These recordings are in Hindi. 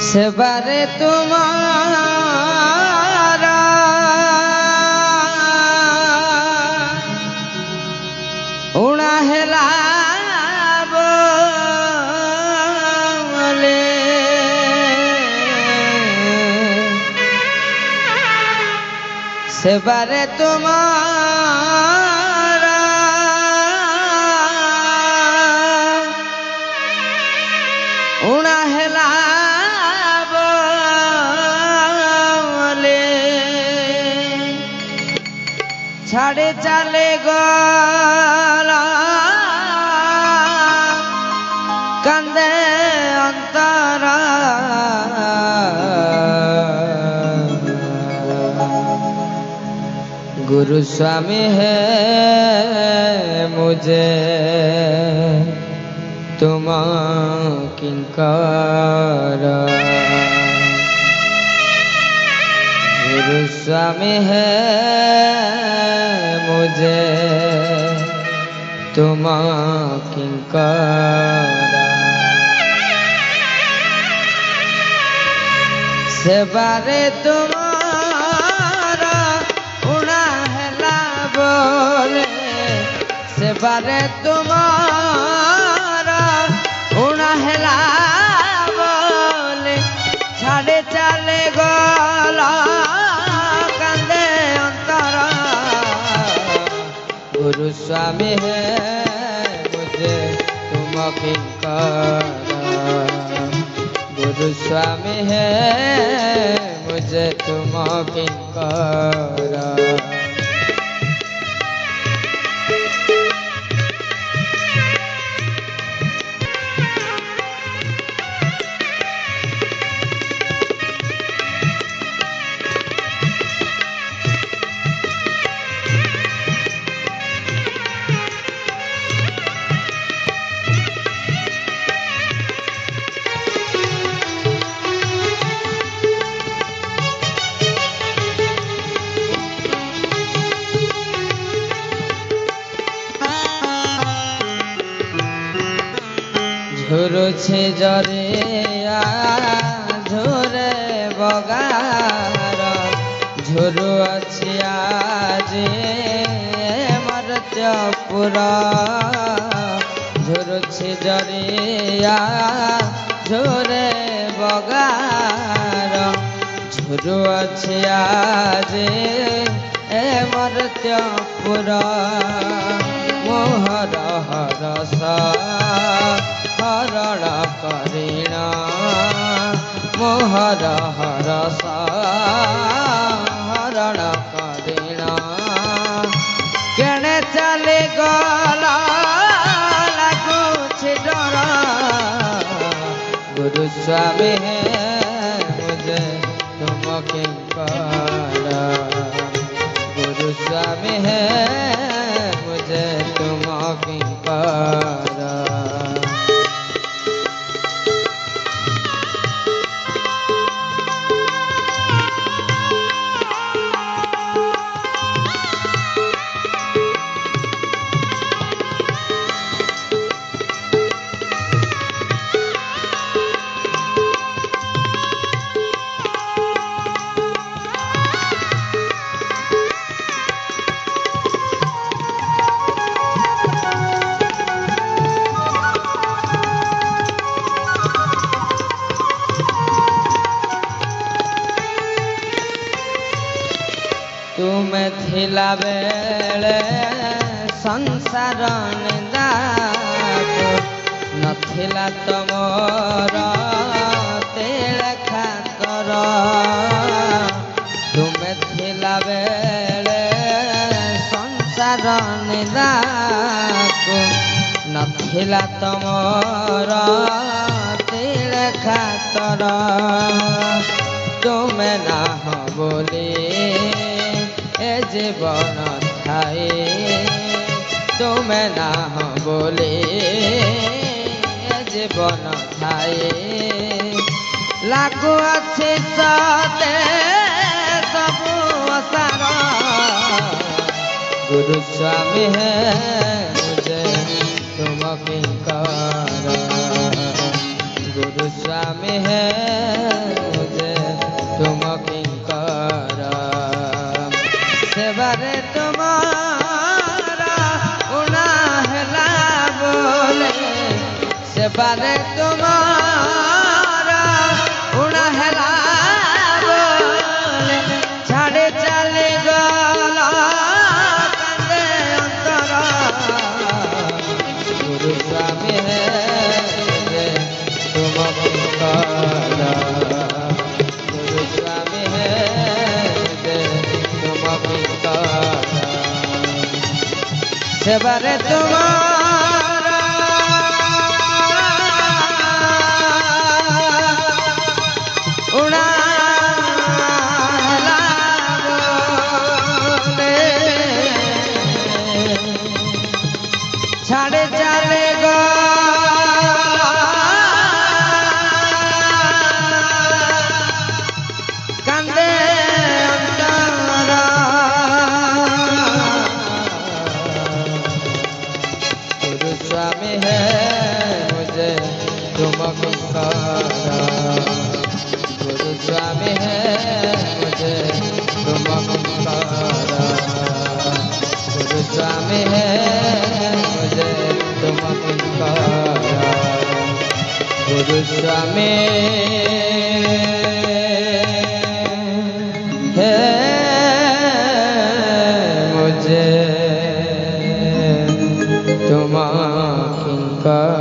सेबारे तुम्हारा उड़ा हेला बोले सेबारे तुम्हारा उड़ा हेला छाड़े चले गला कंदे अंतरा गुरु स्वामी है मुझे तुम किंकर गुरु स्वामी है मुझे तुम किंकर सेबारे तुम्हारा उड़ा हेला बोले सेबारे तुम्हारा उड़ा हेला बोले छाड़े चले गला गुरु स्वामी है मुझे तुम किंकर गुरु स्वामी है मुझे तुम किंकर झुरुछे जरिया झुरे बगार झुरु अछि आज मर्त्यपुर झुरुछे जरिया झुरे बगार झुरु अछि आज मर्त्यपुर मोहर हरस हरण करीण मोहर हरस हरण करीण केणे चले गला लगुछि डर गुरु स्वामी है मुझे तुम किंकर गुरु स्वामी है मुझे तुम किंकर तुमे थिला बेले संसार निंदाको नथिला तमोर तेरे खातर तुमे थिला बेले संसार निंदाको नथिला तमोर तेरे खातर तुमे ना बोली जीवन थाए तुमे ना बोले जीवन थाए लागू अच्छे सते सबू असार गुरु स्वामी है मुझे तुम किंकर गुरु स्वामी है मुझे तुम किंकर सेवारे तुम्हारा उना हेला बोले सेवारे तुम्हारा उना हेला बोले छाड़े चले गला कंदे अंतरा गुरु स्वामी है तुम किंकर गुरु स्वामी है तुम किंकर सेवारे तुम्हारा उड़ा छाड़े चले गो कंदे अंतरा गुरु स्वामी है मुझे तुम किंकर गुरु स्वामी है मुझे तुम किंकर गुरु स्वामी है मुझे तुम किंकर गुरु स्वामी है मुझे तुम किंकर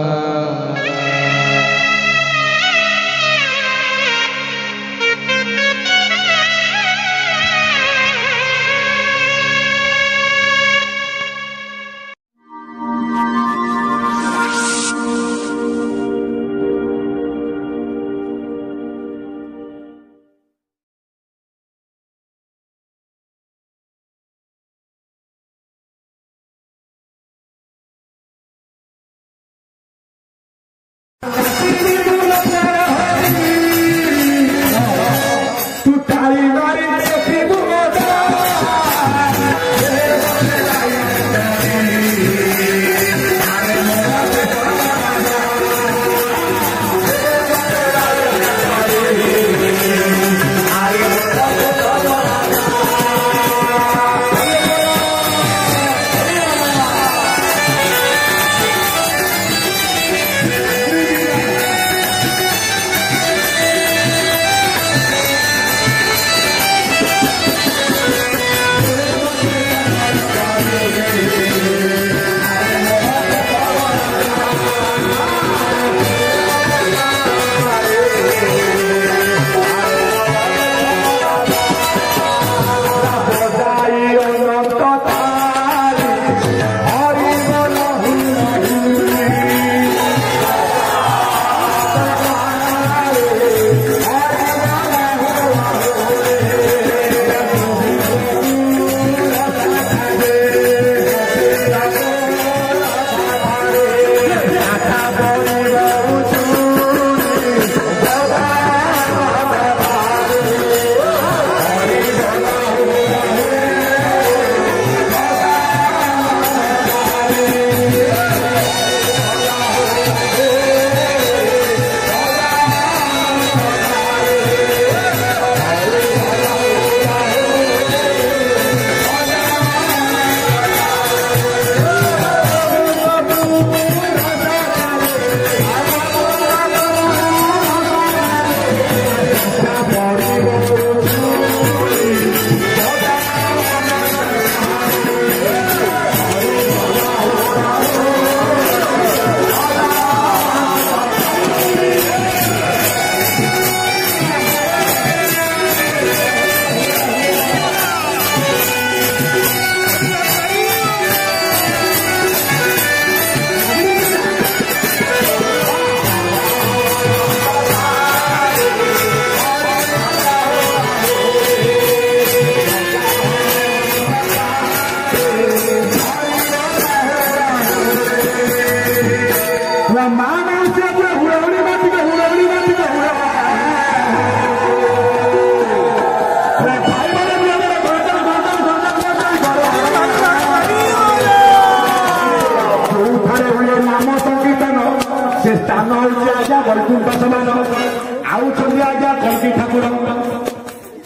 से स्थान होइछे आज्ञा वैकुंठ समान आउछन्ती आज्ञा कल्की ठाकुर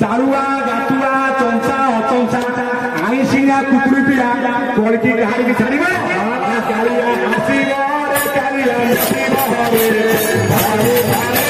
चारुआ गातुआ चंचा अचंचा आईसिंगा कुकुरी पिला कल्की गाड़ी की छाड़िबे कालिया आसीबो रे कालिया आसीबो रे भारे भारे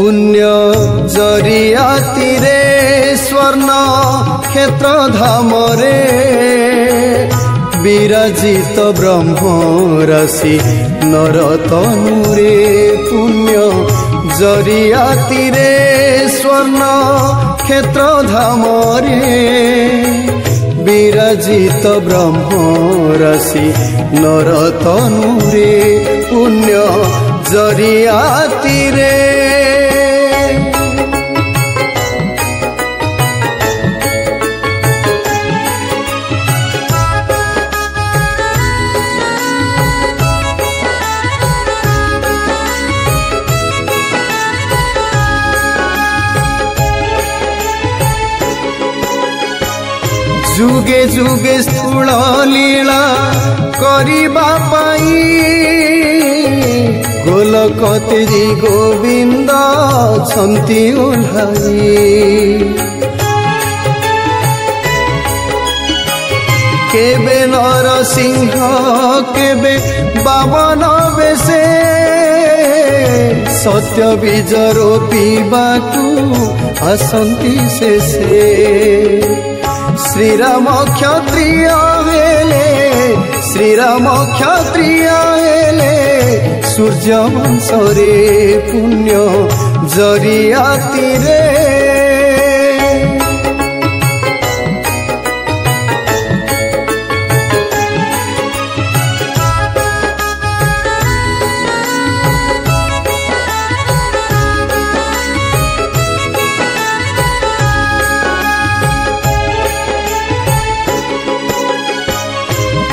पुण्य जरियातिरे स्वर्ण क्षेत्र धामरे विराजित ब्रह्म राशि नरतनुरे पुण्य जरियातिरे स्वर्ण क्षेत्र धामरे विराजित ब्रह्म राशि नरतनुरे पुण्य जरियातिरे जुगे जुगे स्थूल लीला करिबा पाई गोलक तेजी गोविंद छंती ओह्लाई केबे नरसिंह केबे बामन बेसे सत्य बीजर पीबाकू आसंती शेषे श्रीराम क्षत्रिय हेले श्रीराम क्षत्रिय हेले सूर्य वंशरे पुण्य जरियातिरे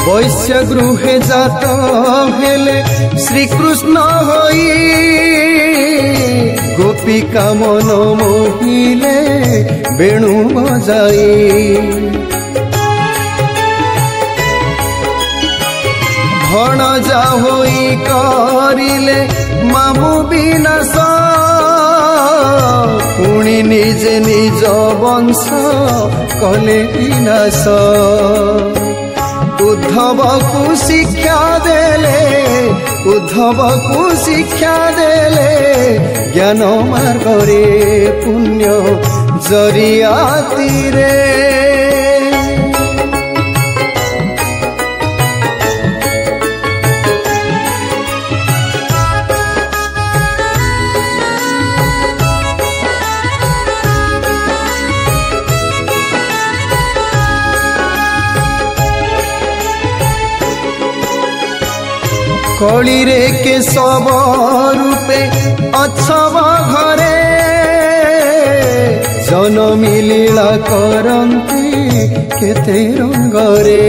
वैश्य गृहे जात हेले श्रीकृष्ण होई गोपिका मन मोहिले वेणु बजाई भणजा होई करिले मामु विनाश पुणी निज निज वंश कले विनाश उद्धव को शिक्षा देले उद्धव को शिक्षा देले ज्ञान मार्ग रे पुण्य जरियातिरे कली रे के सब रूपे अछव घरे जनमी लीला करंती केते रंगरे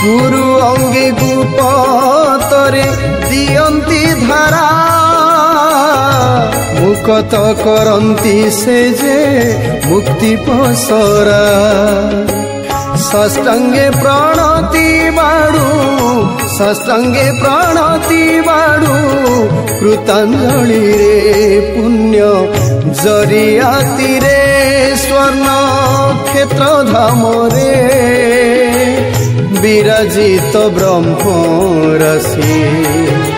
गुरु अंगे गुपतरे दियंती धारा मुकत करंती से जे मुक्ति पसरा साष्टांगे प्रणति बाड़ू कृतांजलि रे पुण्य जरियातिरे स्वर्ण क्षेत्र धामरे विराजित ब्रह्म राशि